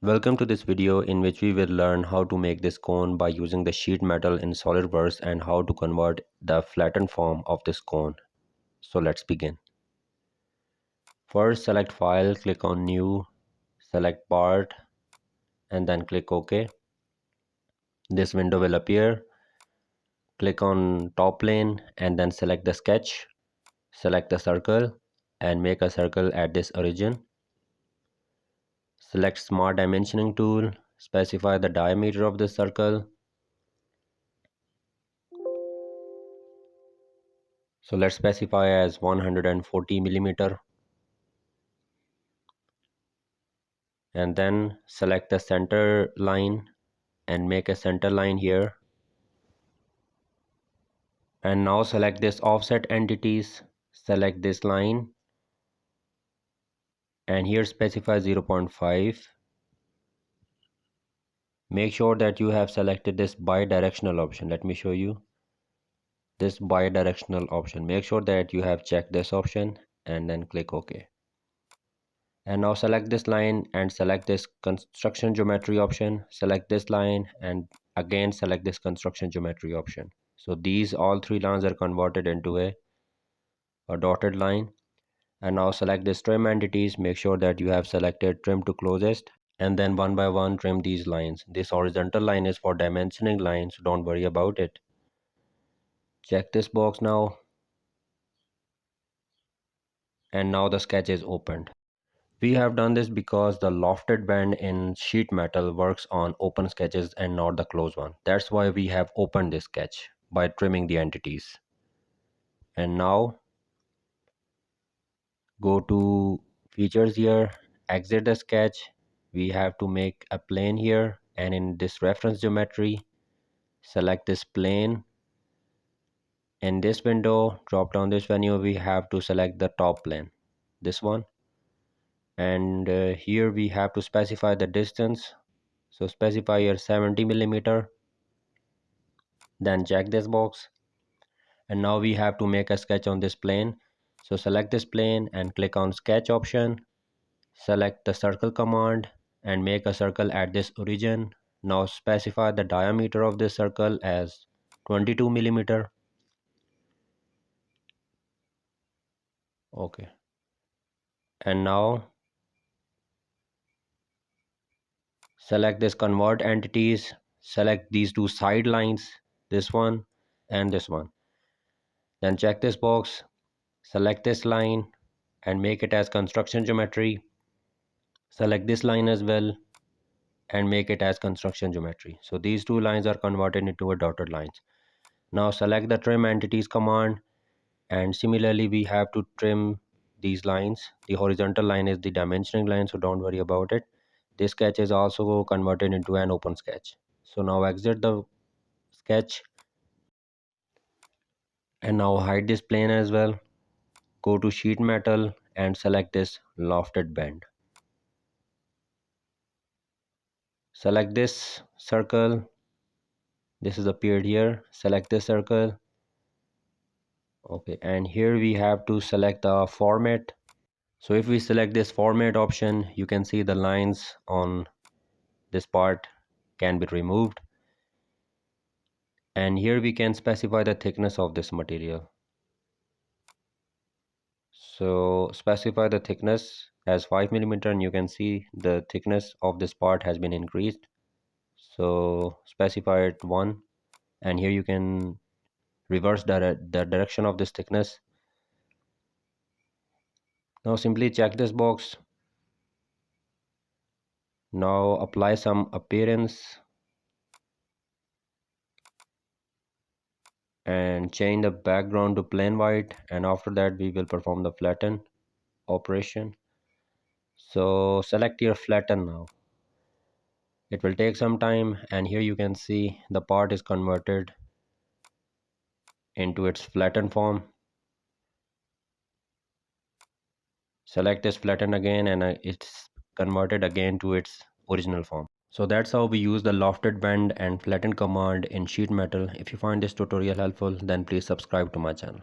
Welcome to this video in which we will learn how to make this cone by using the sheet metal in SolidWorks and how to convert the flattened form of this cone. So let's begin. First select file, click on new, select part and then click OK. This window will appear. Click on top plane and then select the sketch. Select the circle and make a circle at this origin. Select Smart Dimensioning tool, specify the diameter of the circle. So let's specify as 140 millimeter. And then select the center line and make a center line here. And now select this offset entities, select this line and here specify 0.5. Make sure that you have selected this bi-directional option. Let me show you this bi-directional option. Make sure that you have checked this option and then click OK. And now select this line and select this construction geometry option. Select this line and again select this construction geometry option. So these all three lines are converted into a dotted line. And now select this trim entities. Make sure that you have selected trim to closest and then one by one trim these lines. This horizontal line is for dimensioning line, so don't worry about it. Check this box now and now the sketch is opened. We have done this because the lofted bend in sheet metal works on open sketches and not the closed one. That's why we have opened this sketch by trimming the entities. And now go to features here, exit the sketch. We have to make a plane here and in this reference geometry, select this plane. In this window, drop down this menu, we have to select the top plane, this one. And here we have to specify the distance. So specify here 70 millimeter. Then check this box. And now we have to make a sketch on this plane. So select this plane and click on sketch option. Select the circle command and make a circle at this origin. Now specify the diameter of this circle as 22 millimeter. Okay. And now select this convert entities. Select these two side lines, this one and this one. Then check this box. Select this line and make it as construction geometry. Select this line as well and make it as construction geometry. So these two lines are converted into a dotted lines. Now select the trim entities command and similarly we have to trim these lines. The horizontal line is the dimensioning line, so don't worry about it. This sketch is also converted into an open sketch. So now exit the sketch and now hide this plane as well. Go to sheet metal and select this lofted bend. Select this circle. This is appeared here. Select this circle. Okay, and here we have to select the format. So if we select this format option, you can see the lines on this part can be removed. And here we can specify the thickness of this material. So specify the thickness as 5 millimeter and you can see the thickness of this part has been increased. So specify it 1 and here you can reverse the direction of this thickness. Now simply check this box. Now apply some appearance and change the background to plain white, and after that we will perform the flatten operation. So select your flatten now. It will take some time and here you can see the part is converted into its flattened form. Select this flatten again and it's converted again to its original form. So that's how we use the lofted bend and flatten command in sheet metal. If you find this tutorial helpful, then please subscribe to my channel.